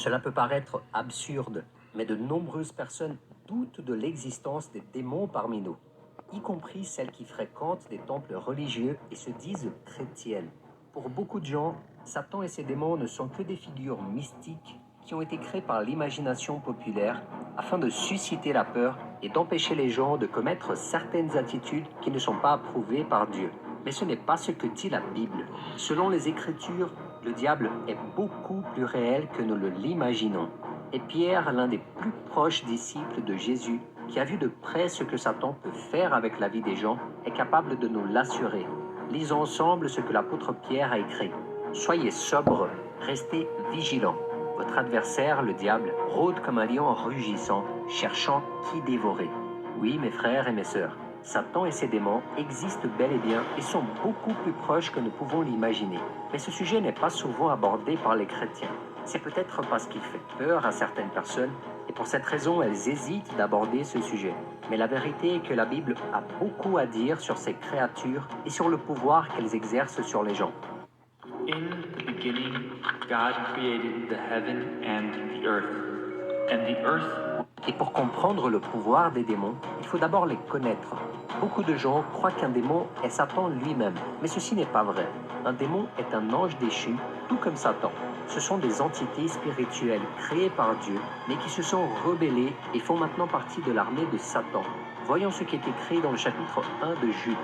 Cela peut paraître absurde, mais de nombreuses personnes doutent de l'existence des démons parmi nous, y compris celles qui fréquentent des temples religieux et se disent chrétiennes. Pour beaucoup de gens, Satan et ses démons ne sont que des figures mystiques qui ont été créées par l'imagination populaire afin de susciter la peur et d'empêcher les gens de commettre certaines attitudes qui ne sont pas approuvées par Dieu. Mais ce n'est pas ce que dit la Bible. Selon les Écritures, le diable est beaucoup plus réel que nous l'imaginons. Et Pierre, l'un des plus proches disciples de Jésus, qui a vu de près ce que Satan peut faire avec la vie des gens, est capable de nous l'assurer. Lisons ensemble ce que l'apôtre Pierre a écrit. Soyez sobres, restez vigilants. Votre adversaire, le diable, rôde comme un lion rugissant, cherchant qui dévorer. Oui, mes frères et mes sœurs, Satan et ses démons existent bel et bien et sont beaucoup plus proches que nous pouvons l'imaginer. Mais ce sujet n'est pas souvent abordé par les chrétiens. C'est peut-être parce qu'il fait peur à certaines personnes et pour cette raison elles hésitent d'aborder ce sujet. Mais la vérité est que la Bible a beaucoup à dire sur ces créatures et sur le pouvoir qu'elles exercent sur les gens. In the beginning, God created the heaven and the earth. And the earth. Et pour comprendre le pouvoir des démons, il faut d'abord les connaître. Beaucoup de gens croient qu'un démon est Satan lui-même, mais ceci n'est pas vrai. Un démon est un ange déchu, tout comme Satan. Ce sont des entités spirituelles créées par Dieu, mais qui se sont rebellées et font maintenant partie de l'armée de Satan. Voyons ce qui est écrit dans le chapitre 1 de Jude.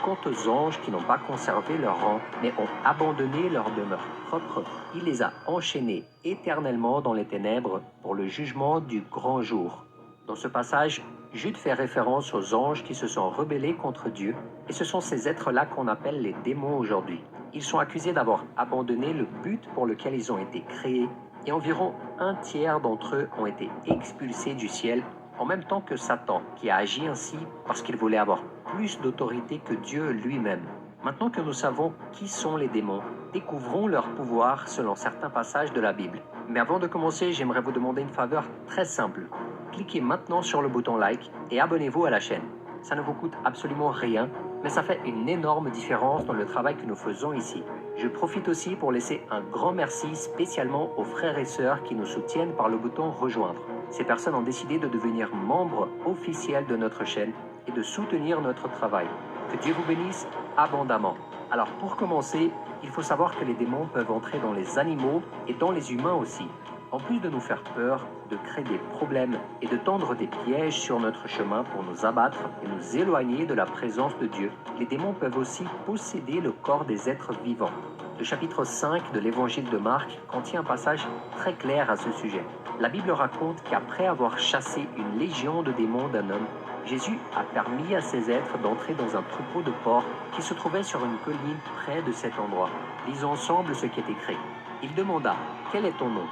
Quant aux anges qui n'ont pas conservé leur rang, mais ont abandonné leur demeure propre, il les a enchaînés éternellement dans les ténèbres pour le jugement du grand jour. Dans ce passage, Jude fait référence aux anges qui se sont rebellés contre Dieu, et ce sont ces êtres-là qu'on appelle les démons aujourd'hui. Ils sont accusés d'avoir abandonné le but pour lequel ils ont été créés, et environ un tiers d'entre eux ont été expulsés du ciel, en même temps que Satan, qui a agi ainsi parce qu'il voulait avoir plus d'autorité que Dieu lui-même. Maintenant que nous savons qui sont les démons, découvrons leur pouvoir selon certains passages de la Bible. Mais avant de commencer, j'aimerais vous demander une faveur très simple. Cliquez maintenant sur le bouton like et abonnez-vous à la chaîne. Ça ne vous coûte absolument rien, mais ça fait une énorme différence dans le travail que nous faisons ici. Je profite aussi pour laisser un grand merci spécialement aux frères et sœurs qui nous soutiennent par le bouton rejoindre. Ces personnes ont décidé de devenir membres officiels de notre chaîne et de soutenir notre travail. Que Dieu vous bénisse abondamment. Alors pour commencer, il faut savoir que les démons peuvent entrer dans les animaux et dans les humains aussi. En plus de nous faire peur, de créer des problèmes et de tendre des pièges sur notre chemin pour nous abattre et nous éloigner de la présence de Dieu, les démons peuvent aussi posséder le corps des êtres vivants. Le chapitre 5 de l'évangile de Marc contient un passage très clair à ce sujet. La Bible raconte qu'après avoir chassé une légion de démons d'un homme, Jésus a permis à ces êtres d'entrer dans un troupeau de porcs qui se trouvait sur une colline près de cet endroit. Lisons ensemble ce qui est écrit. Il demanda « Quel est ton nom ?»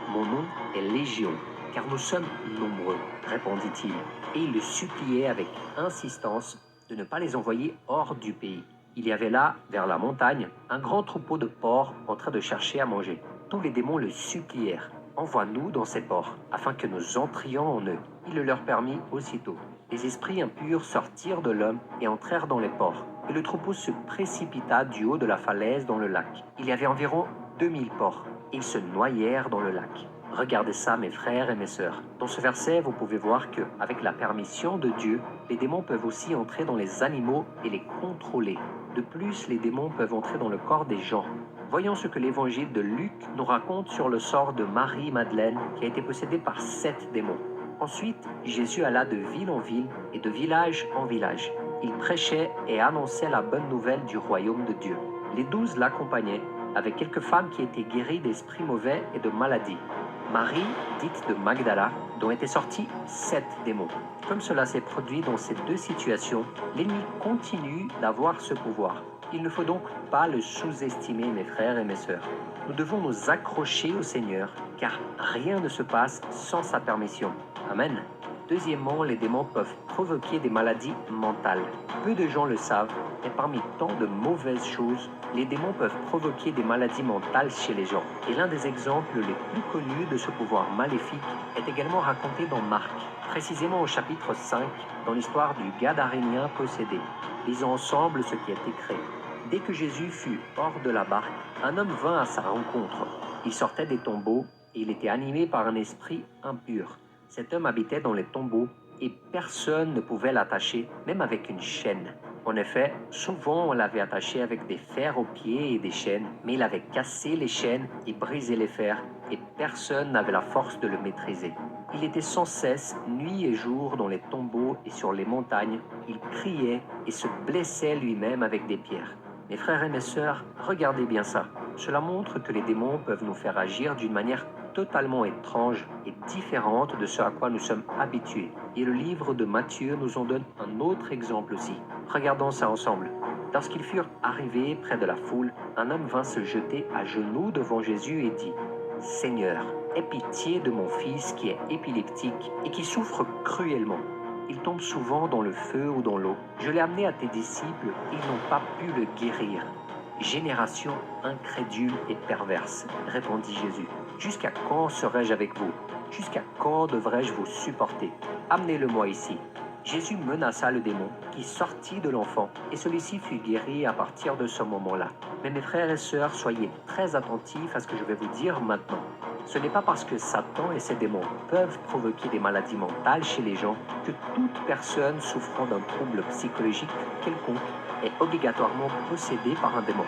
« Mon nom est Légion, car nous sommes nombreux, répondit-il, et il le suppliait avec insistance de ne pas les envoyer hors du pays. Il y avait là, vers la montagne, un grand troupeau de porcs en train de chercher à manger. Tous les démons le supplièrent. Envoie-nous dans ces porcs, afin que nous entrions en eux. Il le leur permit aussitôt. Les esprits impurs sortirent de l'homme et entrèrent dans les porcs. Et le troupeau se précipita du haut de la falaise dans le lac. Il y avait environ 2000 porcs. Ils se noyèrent dans le lac. Regardez ça, mes frères et mes sœurs. Dans ce verset, vous pouvez voir que, avec la permission de Dieu, les démons peuvent aussi entrer dans les animaux et les contrôler. De plus, les démons peuvent entrer dans le corps des gens. Voyons ce que l'évangile de Luc nous raconte sur le sort de Marie-Madeleine qui a été possédée par 7 démons. Ensuite, Jésus alla de ville en ville et de village en village. Il prêchait et annonçait la bonne nouvelle du royaume de Dieu. Les 12 l'accompagnaient, avec quelques femmes qui étaient guéries d'esprits mauvais et de maladies. Marie, dite de Magdala, dont étaient sortis 7 démons. Comme cela s'est produit dans ces deux situations, l'ennemi continue d'avoir ce pouvoir. Il ne faut donc pas le sous-estimer, mes frères et mes sœurs. Nous devons nous accrocher au Seigneur, car rien ne se passe sans sa permission. Amen. Deuxièmement, les démons peuvent provoquer des maladies mentales. Peu de gens le savent, mais parmi tant de mauvaises choses, les démons peuvent provoquer des maladies mentales chez les gens. Et l'un des exemples les plus connus de ce pouvoir maléfique est également raconté dans Marc, précisément au chapitre 5, dans l'histoire du Gadarénien possédé. Lisons ensemble ce qui est écrit. Dès que Jésus fut hors de la barque, un homme vint à sa rencontre. Il sortait des tombeaux et il était animé par un esprit impur. Cet homme habitait dans les tombeaux et personne ne pouvait l'attacher, même avec une chaîne. En effet, souvent on l'avait attaché avec des fers aux pieds et des chaînes, mais il avait cassé les chaînes et brisé les fers, et personne n'avait la force de le maîtriser. Il était sans cesse, nuit et jour, dans les tombeaux et sur les montagnes. Il criait et se blessait lui-même avec des pierres. Mes frères et mes sœurs, regardez bien ça. Cela montre que les démons peuvent nous faire agir d'une manière totalement étrange et différente de ce à quoi nous sommes habitués. Et le livre de Matthieu nous en donne un autre exemple aussi. Regardons ça ensemble. Lorsqu'ils furent arrivés près de la foule, un homme vint se jeter à genoux devant Jésus et dit « Seigneur, aie pitié de mon fils qui est épileptique et qui souffre cruellement. Il tombe souvent dans le feu ou dans l'eau. Je l'ai amené à tes disciples, ils n'ont pas pu le guérir. » Génération incrédule et perverse, répondit Jésus. Jusqu'à quand serai-je avec vous? Jusqu'à quand devrais-je vous supporter? Amenez-le-moi ici. Jésus menaça le démon qui sortit de l'enfant et celui-ci fut guéri à partir de ce moment-là. Mais mes frères et sœurs, soyez très attentifs à ce que je vais vous dire maintenant. Ce n'est pas parce que Satan et ses démons peuvent provoquer des maladies mentales chez les gens que toute personne souffrant d'un trouble psychologique quelconque est obligatoirement possédée par un démon.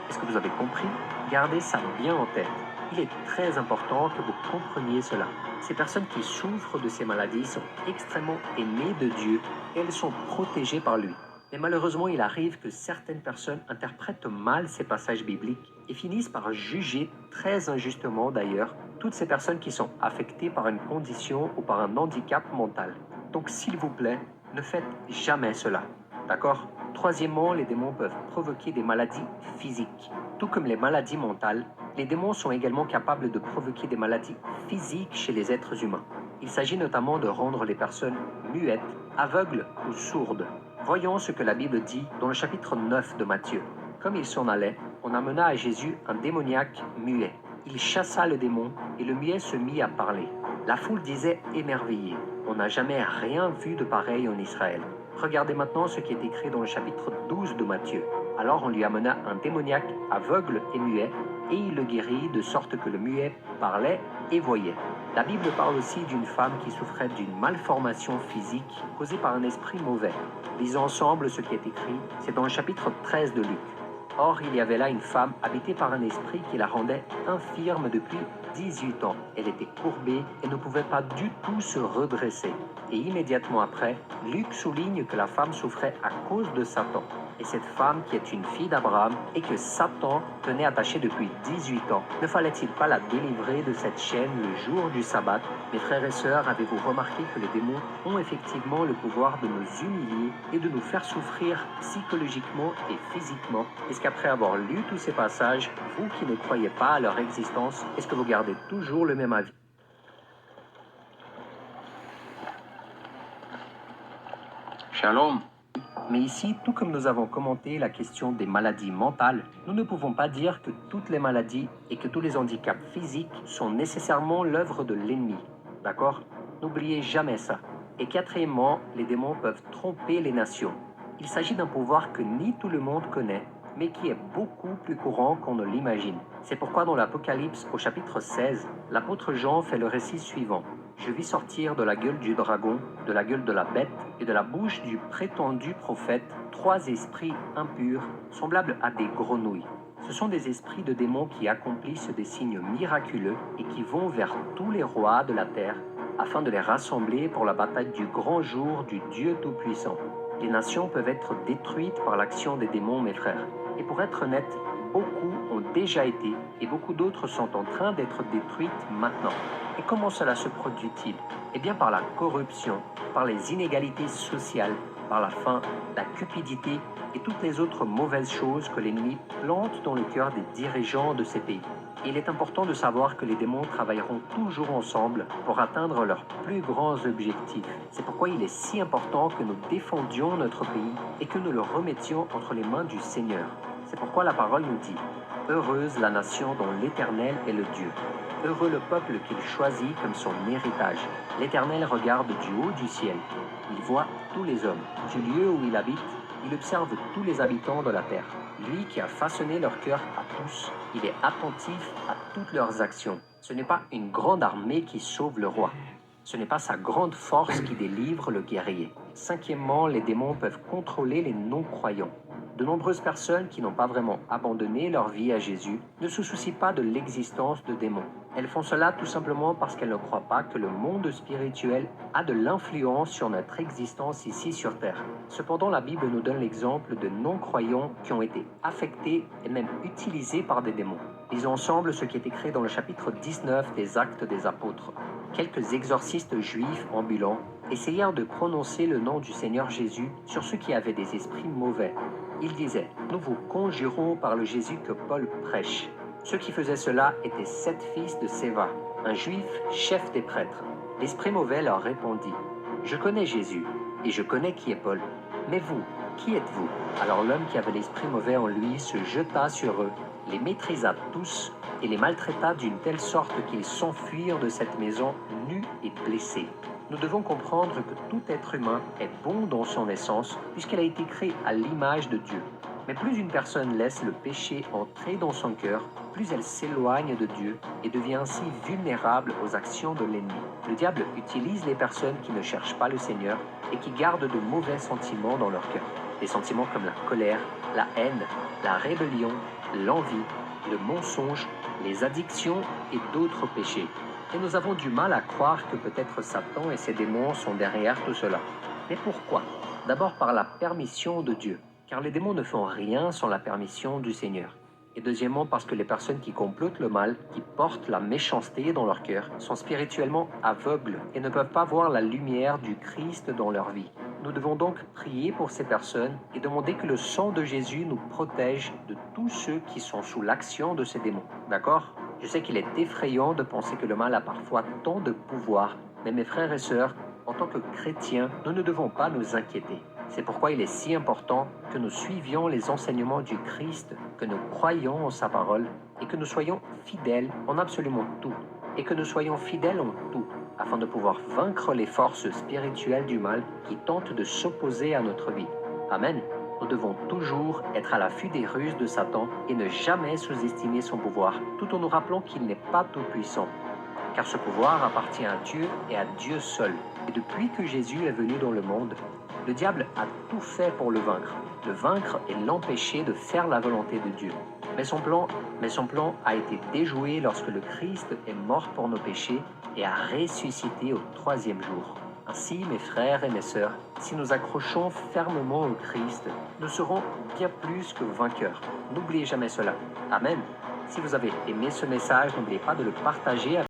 Est-ce que vous avez compris? Gardez ça bien en tête. Il est très important que vous compreniez cela. Ces personnes qui souffrent de ces maladies sont extrêmement aimées de Dieu et elles sont protégées par lui. Mais malheureusement, il arrive que certaines personnes interprètent mal ces passages bibliques et finissent par juger, très injustement d'ailleurs, toutes ces personnes qui sont affectées par une condition ou par un handicap mental. Donc s'il vous plaît, ne faites jamais cela. D'accord? Troisièmement, les démons peuvent provoquer des maladies physiques. Tout comme les maladies mentales, les démons sont également capables de provoquer des maladies physiques chez les êtres humains. Il s'agit notamment de rendre les personnes muettes, aveugles ou sourdes. Voyons ce que la Bible dit dans le chapitre 9 de Matthieu. Comme il s'en allait, on amena à Jésus un démoniaque muet. Il chassa le démon et le muet se mit à parler. La foule disait émerveillée, « On n'a jamais rien vu de pareil en Israël. » Regardez maintenant ce qui est écrit dans le chapitre 12 de Matthieu. Alors on lui amena un démoniaque aveugle et muet, et il le guérit de sorte que le muet parlait et voyait. La Bible parle aussi d'une femme qui souffrait d'une malformation physique causée par un esprit mauvais. Lisons ensemble ce qui est écrit, c'est dans le chapitre 13 de Luc. Or, il y avait là une femme habitée par un esprit qui la rendait infirme depuis 18 ans. Elle était courbée et ne pouvait pas du tout se redresser. Et immédiatement après, Luc souligne que la femme souffrait à cause de Satan. Et cette femme qui est une fille d'Abraham et que Satan tenait attachée depuis 18 ans, ne fallait-il pas la délivrer de cette chaîne le jour du sabbat? Mes frères et sœurs, avez-vous remarqué que les démons ont effectivement le pouvoir de nous humilier et de nous faire souffrir psychologiquement et physiquement? Est-ce qu'après avoir lu tous ces passages, vous qui ne croyez pas à leur existence, est-ce que vous gardez toujours le même avis? Shalom. Mais ici, tout comme nous avons commenté la question des maladies mentales, nous ne pouvons pas dire que toutes les maladies et que tous les handicaps physiques sont nécessairement l'œuvre de l'ennemi. D'accord? N'oubliez jamais ça. Et quatrièmement, les démons peuvent tromper les nations. Il s'agit d'un pouvoir que ni tout le monde connaît, mais qui est beaucoup plus courant qu'on ne l'imagine. C'est pourquoi dans l'Apocalypse, au chapitre 16, l'apôtre Jean fait le récit suivant. Je vis sortir de la gueule du dragon, de la gueule de la bête et de la bouche du prétendu prophète 3 esprits impurs, semblables à des grenouilles. Ce sont des esprits de démons qui accomplissent des signes miraculeux et qui vont vers tous les rois de la terre afin de les rassembler pour la bataille du grand jour du Dieu Tout-Puissant. Les nations peuvent être détruites par l'action des démons, mes frères. Et pour être honnête, beaucoup ont déjà été et beaucoup d'autres sont en train d'être détruites maintenant. Et comment cela se produit-il? Eh bien par la corruption, par les inégalités sociales, par la faim, la cupidité et toutes les autres mauvaises choses que l'ennemi plante dans le cœur des dirigeants de ces pays. Et il est important de savoir que les démons travailleront toujours ensemble pour atteindre leurs plus grands objectifs. C'est pourquoi il est si important que nous défendions notre pays et que nous le remettions entre les mains du Seigneur. C'est pourquoi la parole nous dit « Heureuse la nation dont l'Éternel est le Dieu. Heureux le peuple qu'il choisit comme son héritage. L'Éternel regarde du haut du ciel. Il voit tous les hommes. Du lieu où il habite, il observe tous les habitants de la terre. Lui qui a façonné leur cœur à tous, il est attentif à toutes leurs actions. Ce n'est pas une grande armée qui sauve le roi. Ce n'est pas sa grande force qui délivre le guerrier. Cinquièmement, les démons peuvent contrôler les non-croyants. De nombreuses personnes qui n'ont pas vraiment abandonné leur vie à Jésus ne se soucient pas de l'existence de démons. Elles font cela tout simplement parce qu'elles ne croient pas que le monde spirituel a de l'influence sur notre existence ici sur Terre. Cependant, la Bible nous donne l'exemple de non-croyants qui ont été affectés et même utilisés par des démons. Lisons ensemble ce qui est écrit dans le chapitre 19 des Actes des Apôtres. Quelques exorcistes juifs ambulants essayèrent de prononcer le nom du Seigneur Jésus sur ceux qui avaient des esprits mauvais. Ils disaient « Nous vous conjurons par le Jésus que Paul prêche ». Ceux qui faisaient cela étaient 7 fils de Séva, un juif chef des prêtres. L'esprit mauvais leur répondit « Je connais Jésus, et je connais qui est Paul. Mais vous, qui êtes-vous » Alors l'homme qui avait l'esprit mauvais en lui se jeta sur eux, les maîtrisa tous, et les maltraita d'une telle sorte qu'ils s'enfuirent de cette maison nus et blessés. Nous devons comprendre que tout être humain est bon dans son essence, puisqu'elle a été créée à l'image de Dieu. Mais plus une personne laisse le péché entrer dans son cœur, plus elle s'éloigne de Dieu et devient ainsi vulnérable aux actions de l'ennemi. Le diable utilise les personnes qui ne cherchent pas le Seigneur et qui gardent de mauvais sentiments dans leur cœur. Des sentiments comme la colère, la haine, la rébellion, l'envie, le mensonge, les addictions et d'autres péchés. Et nous avons du mal à croire que peut-être Satan et ses démons sont derrière tout cela. Mais pourquoi? D'abord par la permission de Dieu, car les démons ne font rien sans la permission du Seigneur. Et deuxièmement parce que les personnes qui complotent le mal, qui portent la méchanceté dans leur cœur, sont spirituellement aveugles et ne peuvent pas voir la lumière du Christ dans leur vie. Nous devons donc prier pour ces personnes et demander que le sang de Jésus nous protège de tous ceux qui sont sous l'action de ces démons. D'accord? Je sais qu'il est effrayant de penser que le mal a parfois tant de pouvoir, mais mes frères et sœurs, en tant que chrétiens, nous ne devons pas nous inquiéter. C'est pourquoi il est si important que nous suivions les enseignements du Christ, que nous croyions en sa parole et que nous soyons fidèles en absolument tout. Et que nous soyons fidèles en tout, afin de pouvoir vaincre les forces spirituelles du mal qui tentent de s'opposer à notre vie. Amen. Nous devons toujours être à l'affût des ruses de Satan et ne jamais sous-estimer son pouvoir, tout en nous rappelant qu'il n'est pas tout-puissant. Car ce pouvoir appartient à Dieu et à Dieu seul. Et depuis que Jésus est venu dans le monde, le diable a tout fait pour le vaincre et l'empêcher de faire la volonté de Dieu. Mais son plan a été déjoué lorsque le Christ est mort pour nos péchés et a ressuscité au 3e jour. Ainsi, mes frères et mes sœurs, si nous accrochons fermement au Christ, nous serons bien plus que vainqueurs. N'oubliez jamais cela. Amen. Si vous avez aimé ce message, n'oubliez pas de le partager avec